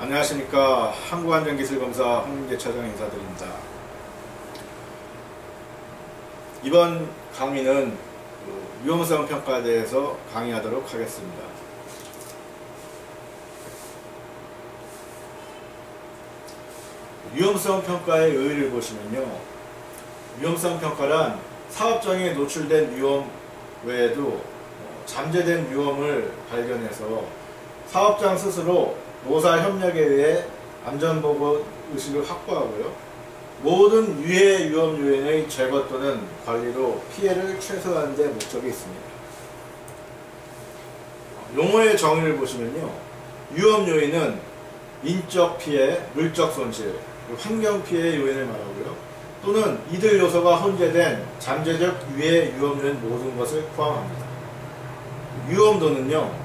안녕하십니까. 한국안전기술검사 홍민재 차장 인사드립니다. 이번 강의는 위험성 평가에 대해서 강의하도록 하겠습니다. 위험성 평가의 의의를 보시면요, 위험성 평가란 사업장에 노출된 위험 외에도 잠재된 위험을 발견해서 사업장 스스로 노사 협력에 의해 안전보건 의식을 확보하고요, 모든 유해 위험 요인의 제거 또는 관리로 피해를 최소화하는 데 목적이 있습니다. 용어의 정의를 보시면요, 위험 요인은 인적 피해, 물적 손실, 환경 피해 요인을 말하고요, 또는 이들 요소가 혼재된 잠재적 유해 위험 요인 모든 것을 포함합니다. 위험도는요,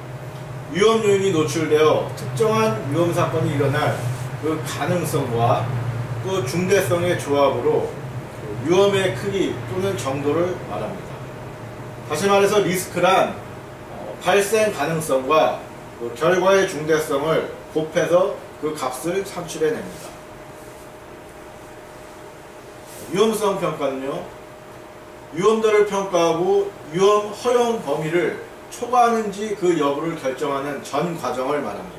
위험 요인이 노출되어 특정한 위험 사건이 일어날 그 가능성과 또 중대성의 조합으로 위험의 크기 또는 정도를 말합니다. 다시 말해서 리스크란 발생 가능성과 그 결과의 중대성을 곱해서 그 값을 산출해냅니다. 위험성 평가는요, 위험도를 평가하고 위험 허용 범위를 초과하는지 그 여부를 결정하는 전 과정을 말합니다.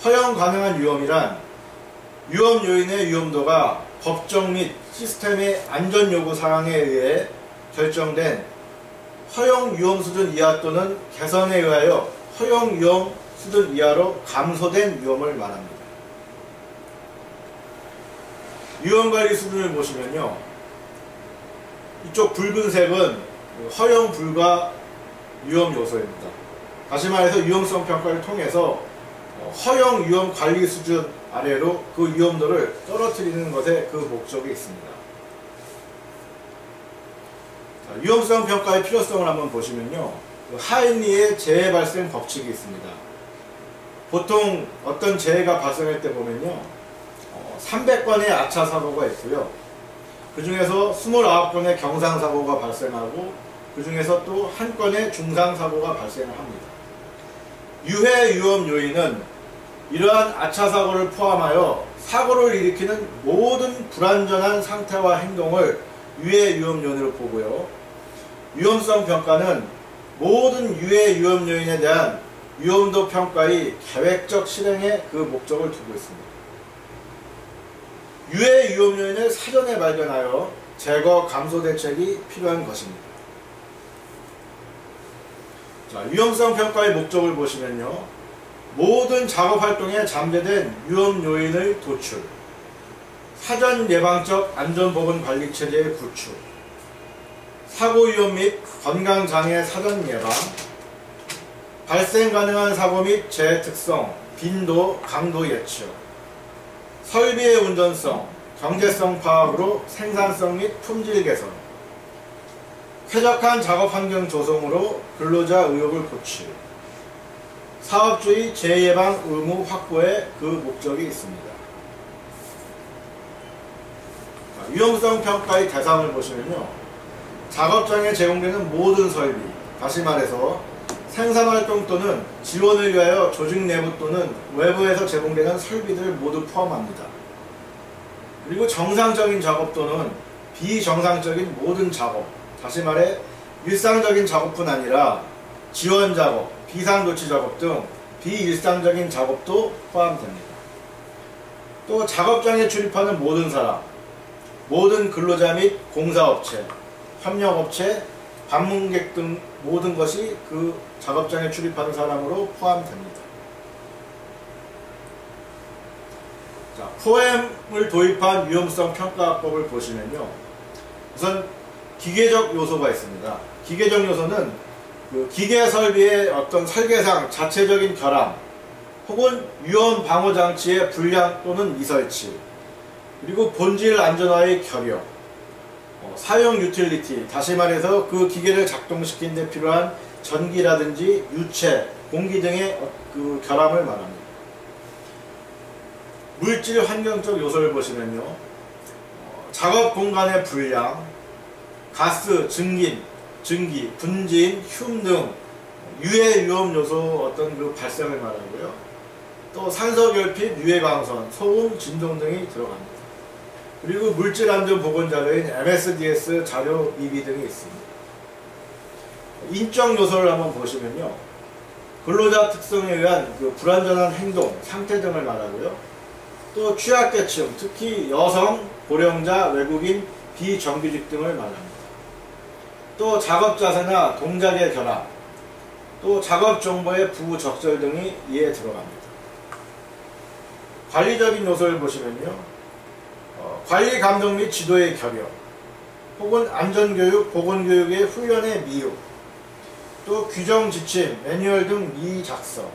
허용 가능한 위험이란 위험 요인의 위험도가 법정 및 시스템의 안전 요구 사항에 의해 결정된 허용 위험 수준 이하 또는 개선에 의하여 허용 위험 수준 이하로 감소된 위험을 말합니다. 위험관리 수준을 보시면요, 이쪽 붉은색은 허용 불가 위험 요소입니다. 다시 말해서 위험성 평가를 통해서 허용 위험 관리 수준 아래로 그 위험도를 떨어뜨리는 것에 그 목적이 있습니다. 자, 위험성 평가의 필요성을 한번 보시면요, 하인리의 재해 발생 법칙이 있습니다. 보통 어떤 재해가 발생할 때 보면요, 300건의 아차 사고가 있고요, 그 중에서 29건의 경상 사고가 발생하고 그 중에서 또 1건의 중상 사고가 발생을 합니다. 유해 위험 요인은 이러한 아차 사고를 포함하여 사고를 일으키는 모든 불안전한 상태와 행동을 유해 위험 요인으로 보고요, 위험성 평가는 모든 유해 위험 요인에 대한 위험도 평가의 계획적 실행에 그 목적을 두고 있습니다. 유해 위험 요인을 사전에 발견하여 제거 감소 대책이 필요한 것입니다. 자, 위험성 평가의 목적을 보시면요, 모든 작업 활동에 잠재된 위험 요인의 도출, 사전 예방적 안전보건 관리 체제의 구축, 사고 위험 및 건강 장애 사전 예방, 발생 가능한 사고 및 재해 특성, 빈도, 강도 예측, 설비의 운전성, 경제성 파악으로 생산성 및 품질 개선, 쾌적한 작업 환경 조성으로 근로자 의욕을 고취, 사업주의 재예방 의무 확보에 그 목적이 있습니다. 위험성 평가의 대상을 보시면요, 작업장에 제공되는 모든 설비, 다시 말해서 생산활동 또는 지원을 위하여 조직 내부 또는 외부에서 제공되는 설비들을 모두 포함합니다. 그리고 정상적인 작업 또는 비정상적인 모든 작업, 다시 말해 일상적인 작업뿐 아니라 지원 작업, 비상조치 작업 등 비일상적인 작업도 포함됩니다. 또 작업장에 출입하는 모든 사람, 모든 근로자 및 공사업체, 협력업체, 방문객 등 모든 것이 그 작업장에 출입하는 사람으로 포함됩니다. 자, 포엠을 도입한 위험성 평가법을 보시면요, 우선 기계적 요소가 있습니다. 기계적 요소는 그 기계 설비의 어떤 설계상 자체적인 결함 혹은 위험 방어 장치의 불량 또는 미설치, 그리고 본질 안전화의 결여, 사용 유틸리티, 다시 말해서 그 기계를 작동시키는 데 필요한 전기라든지 유체, 공기 등의 그 결함을 말합니다. 물질 환경적 요소를 보시면요, 작업 공간의 불량, 가스, 증기, 분진, 흉 등 유해 위험 요소 어떤 그 발생을 말하고요. 또 산소결핍, 유해광선, 소음, 진동 등이 들어갑니다. 그리고 물질안전보건자료인 MSDS 자료 미비 등이 있습니다. 인적 요소를 한번 보시면요. 근로자 특성에 의한 그 불안전한 행동, 상태 등을 말하고요. 또 취약계층, 특히 여성, 고령자, 외국인, 비정규직 등을 말합니다. 또 작업자세나 동작의 결함, 또 작업정보의 부적절 등이 이에 들어갑니다. 관리적인 요소를 보시면요. 관리 감독 및 지도의 결여, 혹은 안전교육, 보건교육의 훈련의 미흡, 또 규정 지침, 매뉴얼 등 미작성,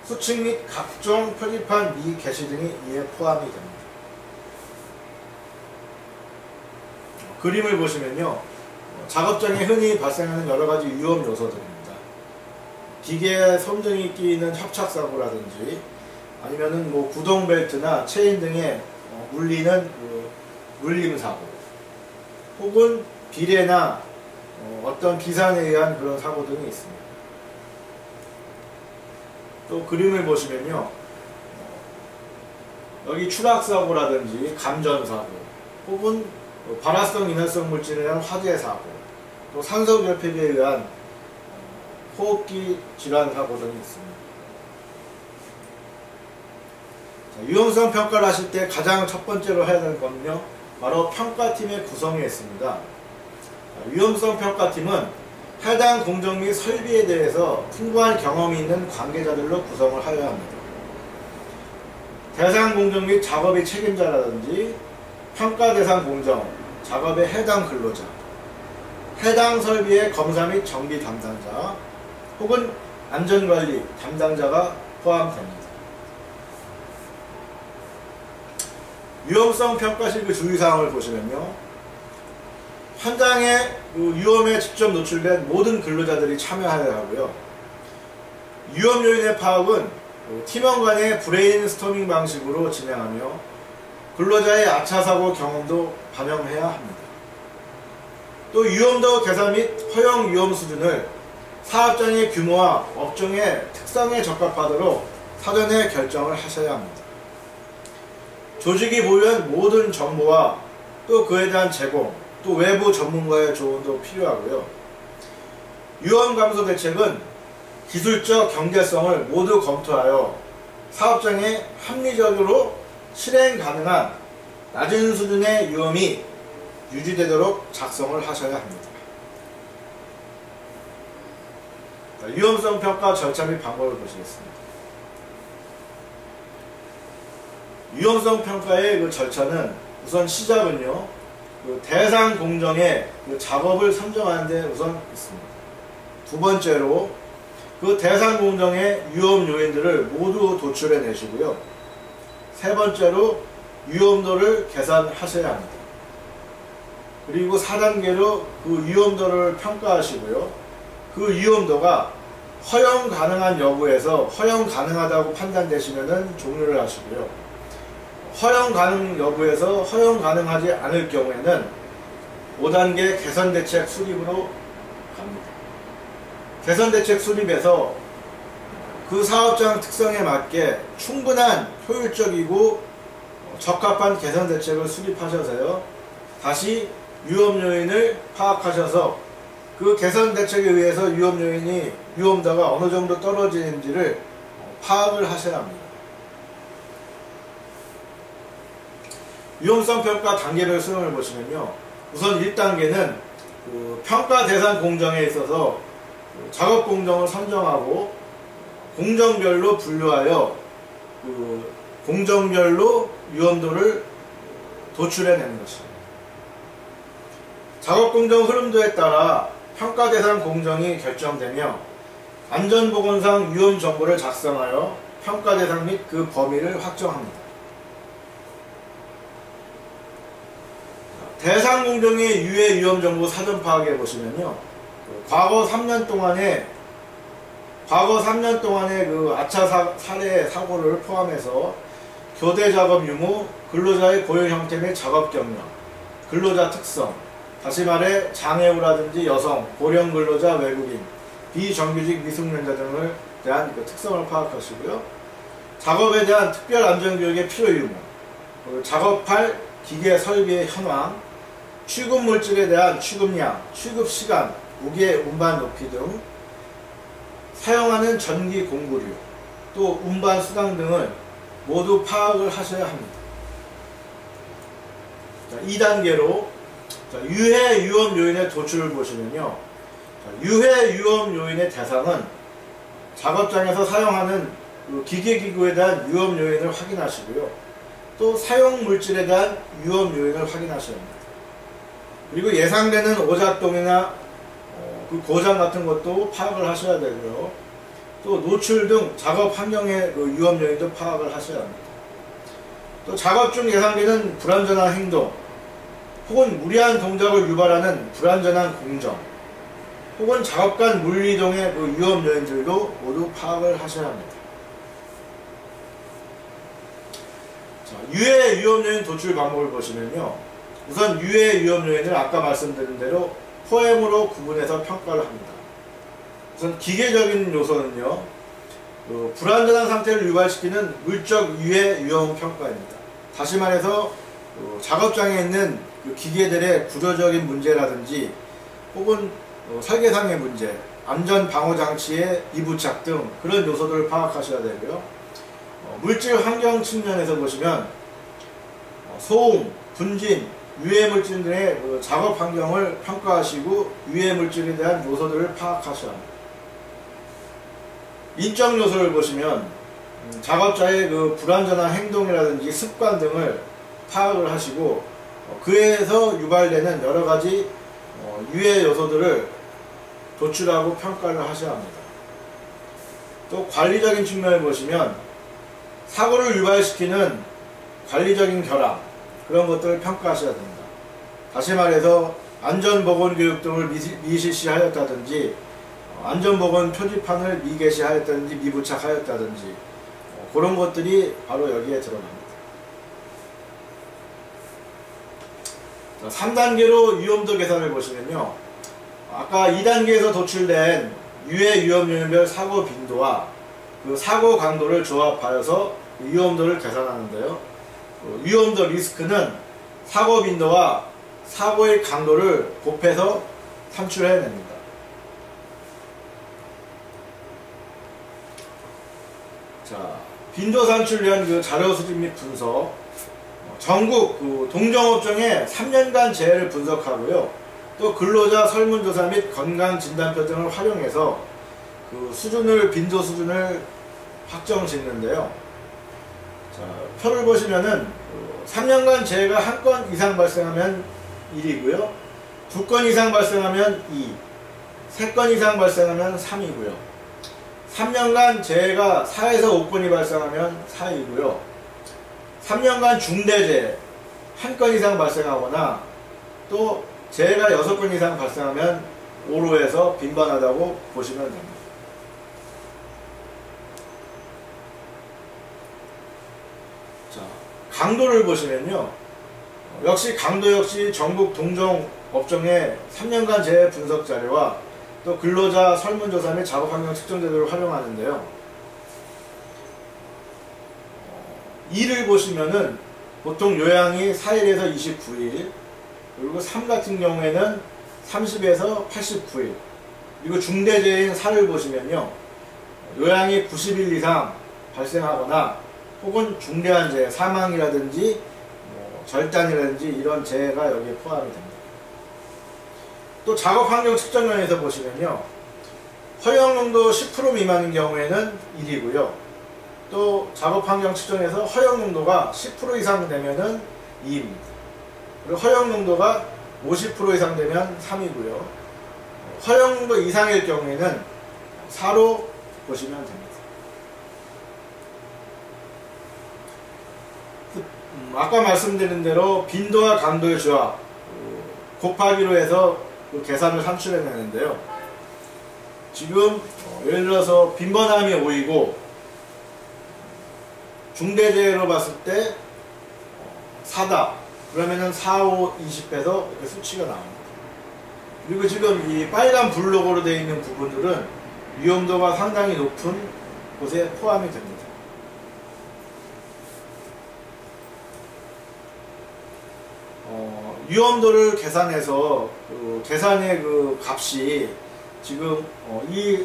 수칙 및 각종 표지판 미게시 등이 이에 포함이 됩니다. 그림을 보시면요. 작업장에 흔히 발생하는 여러가지 위험 요소들입니다. 기계에 손등이 끼이는 협착사고라든지 아니면은 뭐 구동벨트나 체인 등에 물리는 물림사고, 혹은 비례나 어떤 기산에 의한 그런 사고 등이 있습니다. 또 그림을 보시면요. 여기 추락사고라든지 감전사고, 혹은 발화성 인화성 물질에 의한 화재사고, 또 산소결핍에 의한 호흡기 질환사고 등이 있습니다. 유용성 평가를 하실 때 가장 첫 번째로 해야 되는 것은요, 바로 평가팀의 구성에 있습니다. 유용성 평가팀은 해당 공정 및 설비에 대해서 풍부한 경험이 있는 관계자들로 구성을 하여야 합니다. 대상 공정 및 작업의 책임자라든지 평가 대상 공정, 작업의 해당 근로자, 해당 설비의 검사 및 정비 담당자, 혹은 안전관리 담당자가 포함됩니다. 유용성 평가 시 그 주의사항을 보시면요. 현장에 위험에 직접 노출된 모든 근로자들이 참여하여야 하고요. 위험 요인의 파악은 팀원 간의 브레인스토밍 방식으로 진행하며 근로자의 아차사고 경험도 반영해야 합니다. 또 위험도 계산 및 허용 위험 수준을 사업장의 규모와 업종의 특성에 적합하도록 사전에 결정을 하셔야 합니다. 조직이 보유한 모든 정보와 또 그에 대한 제공, 또 외부 전문가의 조언도 필요하고요. 위험 감소 대책은 기술적 경제성을 모두 검토하여 사업장에 합리적으로 실행 가능한 낮은 수준의 위험이 유지되도록 작성을 하셔야 합니다. 위험성 평가 절차 및 방법을 보시겠습니다. 위험성 평가의 그 절차는 우선 시작은요. 그 대상 공정의 그 작업을 선정하는 데 우선 있습니다. 두 번째로 그 대상 공정의 위험 요인들을 모두 도출해 내시고요. 세 번째로 위험도를 계산하셔야 합니다. 그리고 4단계로 그 위험도를 평가하시고요. 그 위험도가 허용 가능한 여부에서 허용 가능하다고 판단되시면은 종료를 하시고요. 허용 가능 여부에서 허용 가능하지 않을 경우에는 5단계 개선대책 수립으로 갑니다. 개선대책 수립에서 그 사업장 특성에 맞게 충분한 효율적이고 적합한 개선대책을 수립하셔서요. 다시 위험 요인을 파악하셔서 그 개선대책에 의해서 위험 요인이 위험도가 어느 정도 떨어지는지를 파악을 하셔야 합니다. 위험성 평가 단계별 수령을 보시면요. 우선 1단계는 그 평가 대상 공정에 있어서 작업 공정을 선정하고 공정별로 분류하여 그 공정별로 위험도를 도출해내는 것입니다. 작업 공정 흐름도에 따라 평가 대상 공정이 결정되며 안전보건상 위험 정보를 작성하여 평가 대상 및 그 범위를 확정합니다. 대상 공정의 유해 위험 정보 사전 파악해 보시면요. 과거 3년 동안의 그 아차 사례 사고를 포함해서 교대 작업 유무, 근로자의 고용 형태 및 작업 경력, 근로자 특성, 다시 말해 장애우라든지 여성, 고령 근로자, 외국인, 비정규직 미숙련자 등을 대한 그 특성을 파악하시고요. 작업에 대한 특별 안전교육의 필요 유무, 작업할 기계 설비의 현황, 취급 물질에 대한 취급량, 취급 시간, 무게, 운반 높이 등 사용하는 전기 공구류, 또 운반 수당 등을 모두 파악을 하셔야 합니다. 자, 2단계로 유해 위험 요인의 도출을 보시면요. 유해 위험 요인의 대상은 작업장에서 사용하는 기계기구에 대한 위험 요인을 확인하시고요. 또 사용 물질에 대한 위험 요인을 확인하셔야 합니다. 그리고 예상되는 오작동이나 그 고장 같은 것도 파악을 하셔야 되고요. 또 노출 등 작업 환경의 위험 요인도 파악을 하셔야 합니다. 또 작업 중 예상되는 불안전한 행동, 혹은 무리한 동작을 유발하는 불안전한 공정, 혹은 작업 간 물리이동의 위험 요인들도 모두 파악을 하셔야 합니다. 자, 유해 위험 요인 도출 방법을 보시면요. 우선 유해 위험 요인을 아까 말씀드린 대로 포엠으로 구분해서 평가를 합니다. 우선 기계적인 요소는요, 불안전한 상태를 유발시키는 물적 유해 위험 평가입니다. 다시 말해서 작업장에 있는 기계들의 구조적인 문제라든지 혹은 설계상의 문제, 안전 방호 장치의 미부착 등 그런 요소들을 파악하셔야 되고요. 물질 환경 측면에서 보시면 소음, 분진, 유해 물질 등의 작업 환경을 평가하시고 유해 물질에 대한 요소들을 파악하셔야 합니다. 인적 요소를 보시면 작업자의 불안전한 행동이라든지 습관 등을 파악을 하시고 그에서 유발되는 여러가지 유해 요소들을 도출하고 평가를 하셔야 합니다. 또 관리적인 측면을 보시면 사고를 유발시키는 관리적인 결함, 그런 것들을 평가하셔야 됩니다. 다시 말해서 안전보건교육 등을 미실시하였다든지 안전보건 표지판을 미게시하였다든지 미부착하였다든지 그런 것들이 바로 여기에 들어갑니다. 3단계로 위험도 계산을 보시면요. 아까 2단계에서 도출된 유해 위험 요인별 사고 빈도와 그 사고 강도를 조합하여서 위험도를 계산하는데요. 위험도 리스크는 사고 빈도와 사고의 강도를 곱해서 산출해냅니다. 자, 빈도 산출을 위한 자료 수집 및 분석, 전국 동종업종의 3년간 재해를 분석하고요. 또 근로자 설문조사 및 건강진단표 등을 활용해서 빈도 수준을 확정 짓는데요. 자, 표를 보시면은 3년간 재해가 1건 이상 발생하면 1이고요. 2건 이상 발생하면 2, 3건 이상 발생하면 3이고요. 3년간 재해가 4에서 5건이 발생하면 4이고요. 3년간 중대재해 1건 이상 발생하거나 또 재해가 6건 이상 발생하면 5로 해서 빈번하다고 보시면 됩니다. 자, 강도를 보시면요. 강도 역시 전국 동종 업종의 3년간 재해 분석 자료와 또 근로자 설문조사 및 작업환경 측정 제도를 활용하는데요. 2를 보시면은 보통 요양이 4일에서 29일, 그리고 3 같은 경우에는 30에서 89일, 그리고 중대재해인 4를 보시면요. 요양이 90일 이상 발생하거나 혹은 중대한 재해, 사망이라든지 절단이라든지 이런 재해가 여기에 포함이 됩니다. 또 작업환경 측정면에서 보시면요. 허용농도 10% 미만인 경우에는 1이고요. 또 작업환경 측정에서 허용농도가 10% 이상 되면은 2입니다. 그리고 허용농도가 50% 이상 되면 3이고요. 허용농도 이상일 경우에는 4로 보시면 됩니다. 아까 말씀드린 대로 빈도와 강도의 조합 곱하기로 해서 계산을 산출해내는데요. 지금 예를 들어서 빈번함이 5이고 중대재해로 봤을 때 4다. 그러면은 4, 5, 20해서 이렇게 수치가 나옵니다. 그리고 지금 이 빨간 블록으로 되어 있는 부분들은 위험도가 상당히 높은 곳에 포함이 됩니다. 위험도를 계산해서 그 계산의 그 값이 지금 이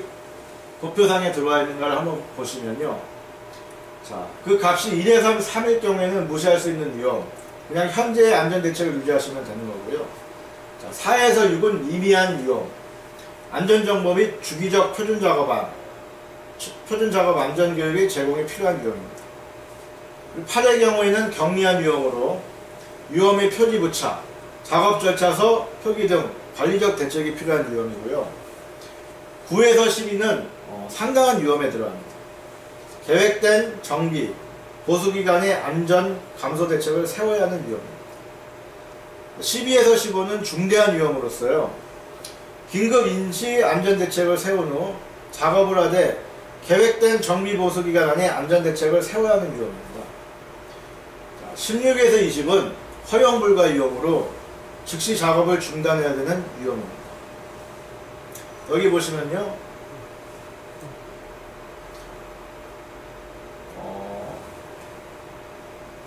도표상에 들어와 있는 걸 한번 보시면요. 자, 그 값이 1에서 3일 경우에는 무시할 수 있는 위험, 그냥 현재의 안전대책을 유지하시면 되는 거고요. 자, 4에서 6은 미미한 위험, 안전정보 및 주기적 표준작업 안전교육이 제공이 필요한 위험입니다. 8의 경우에는 경미한 위험으로 위험의 표지 부착, 작업 절차서 표기 등 관리적 대책이 필요한 위험이고요. 9에서 12는 상당한 위험에 들어갑니다. 계획된 정비, 보수기간의 안전 감소 대책을 세워야 하는 위험입니다. 12에서 15는 중대한 위험으로서요. 긴급 인시 안전대책을 세운 후 작업을 하되 계획된 정비 보수기간 안에 안전대책을 세워야 하는 위험입니다. 16에서 20은 허용 불가 위험으로 즉시 작업을 중단해야 되는 위험입니다. 여기 보시면요.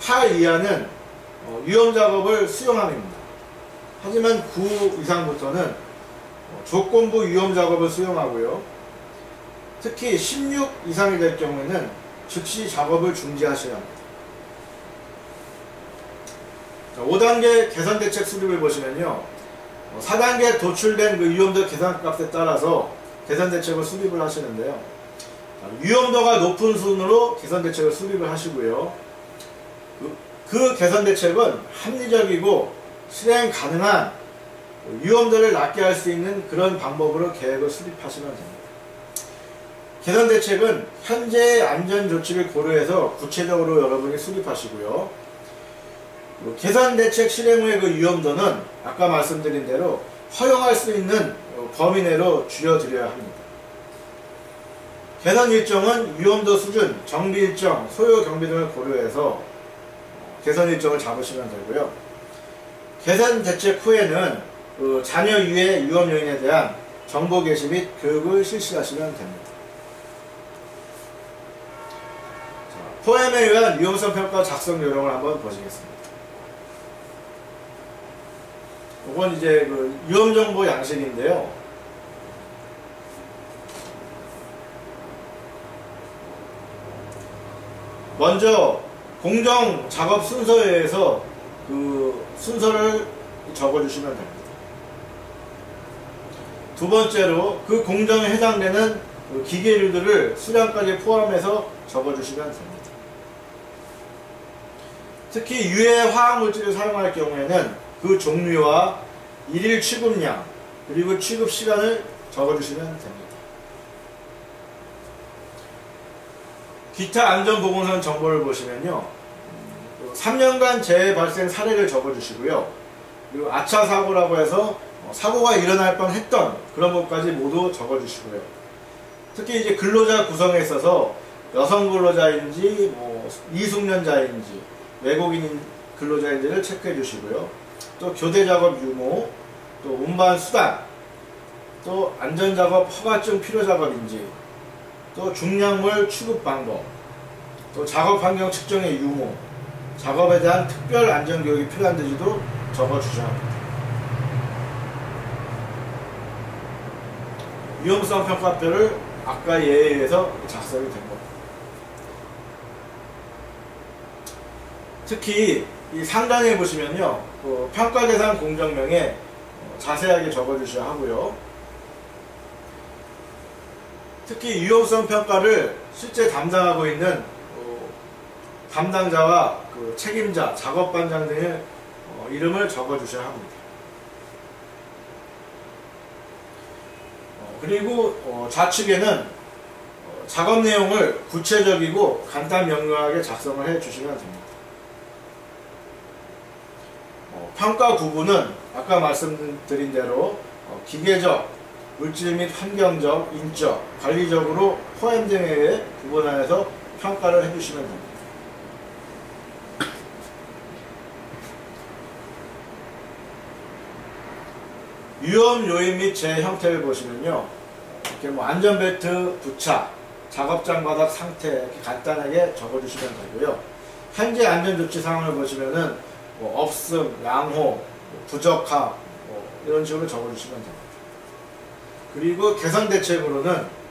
8 이하는 위험 작업을 수용함입니다. 하지만 9 이상부터는 조건부 위험 작업을 수용하고요. 특히 16 이상이 될 경우에는 즉시 작업을 중지하셔야 합니다. 자, 5단계 개선대책 수립을 보시면요. 4단계 도출된 그 위험도 계산값에 따라서 개선대책을 수립을 하시는데요. 자, 위험도가 높은 순으로 개선대책을 수립을 하시고요. 그 개선대책은 합리적이고 실행 가능한 위험도를 낮게 할 수 있는 그런 방법으로 계획을 수립하시면 됩니다. 개선대책은 현재의 안전조치를 고려해서 구체적으로 여러분이 수립하시고요. 개선대책 실행 후의 그 위험도는 아까 말씀드린 대로 허용할 수 있는 범위 내로 줄여드려야 합니다. 개선 일정은 위험도 수준, 정비 일정, 소요 경비 등을 고려해서 개선 일정을 잡으시면 되고요. 개선 대책 후에는 그 자녀 유해 위험 요인에 대한 정보 게시 및 교육을 실시하시면 됩니다. 자, 포엠에 의한 위험성 평가 작성 요령을 한번 보시겠습니다. 이건 이제 그 위험 정보 양식인데요. 먼저 공정 작업 순서에 의해서 그 순서를 적어주시면 됩니다. 두 번째로 그 공정에 해당되는 그 기계류들을 수량까지 포함해서 적어주시면 됩니다. 특히 유해 화학물질을 사용할 경우에는 그 종류와 일일 취급량 그리고 취급 시간을 적어주시면 됩니다. 기타 안전보건선 정보를 보시면요. 3년간 재해 발생 사례를 적어주시고요. 그리고 아차 사고라고 해서 사고가 일어날 뻔했던 그런 것까지 모두 적어주시고요. 특히 이제 근로자 구성에 있어서 여성 근로자인지 미숙련자인지 외국인 근로자인지를 체크해 주시고요. 또 교대 작업 유무, 또 운반 수단, 또 안전작업 허가증 필요 작업인지, 또 중량물 취급 방법, 또 작업 환경 측정의 유무, 작업에 대한 특별 안전교육이 필요한지도 적어주셔야 합니다. 위험성 평가표를 아까 예에 의해서 작성이 된 겁니다. 특히 이 상단에 보시면요, 그 평가 대상 공정명에 자세하게 적어주셔야 하고요. 특히 위험성 평가를 실제 담당하고 있는 담당자와 그 책임자, 작업반장 등의 이름을 적어주셔야 합니다. 그리고 좌측에는 작업 내용을 구체적이고 간단 명료하게 작성을 해 주시면 됩니다. 평가 구분은 아까 말씀드린 대로 기계적, 물질 및 환경적, 인적, 관리적으로 포엠 등에 의해 구분하여서 평가를 해주시면 됩니다. 위험 요인 및 재해 형태를 보시면요, 이렇게 안전벨트 부착, 작업장 바닥 상태 이렇게 간단하게 적어주시면 되고요. 현재 안전조치 상황을 보시면은 없음, 양호, 부적합 이런 식으로 적어주시면 됩니다. 그리고 개선 대책으로는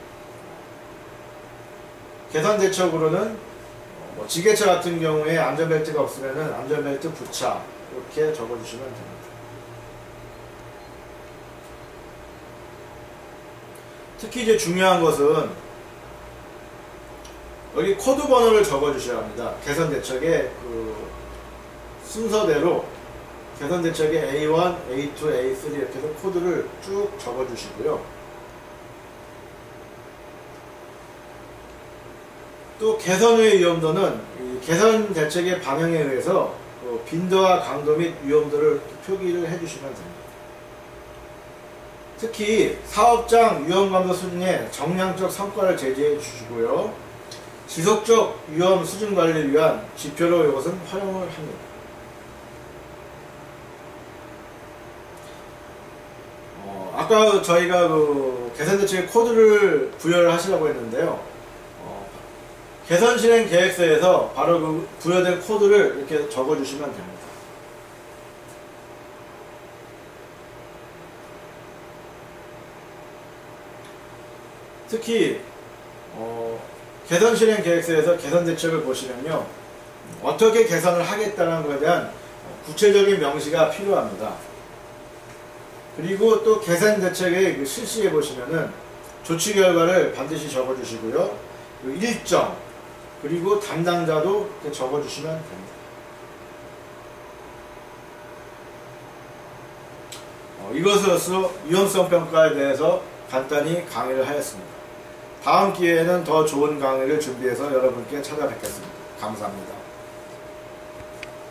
지게차 같은 경우에 안전벨트가 없으면은 안전벨트 부착 이렇게 적어주시면 됩니다. 특히 이제 중요한 것은 여기 코드 번호를 적어주셔야 합니다. 개선 대책의 그 순서대로 개선 대책의 A1, A2, A3 이렇게 해서 코드를 쭉 적어주시고요. 또 개선의 위험도는 이 개선 대책의 방향에 의해서 빈도와 강도 및 위험도를 표기를 해주시면 됩니다. 특히 사업장 위험감도 수준의 정량적 성과를 제시해 주시고요. 지속적 위험 수준 관리를 위한 지표로 이것은 활용을 합니다. 아까 저희가 그 개선 대책의 코드를 부여를 하시라고 했는데요. 개선 실행 계획서에서 바로 그 부여된 코드를 이렇게 적어주시면 됩니다. 특히 개선 실행 계획서에서 개선 대책을 보시면요, 어떻게 개선을 하겠다는 것에 대한 구체적인 명시가 필요합니다. 그리고 또 개선 대책의 그 실시에 보시면은 조치 결과를 반드시 적어주시고요, 일정 그리고 담당자도 이렇게 적어주시면 됩니다. 이것으로서 위험성 평가에 대해서 간단히 강의를 하였습니다. 다음 기회에는 더 좋은 강의를 준비해서 여러분께 찾아뵙겠습니다. 감사합니다.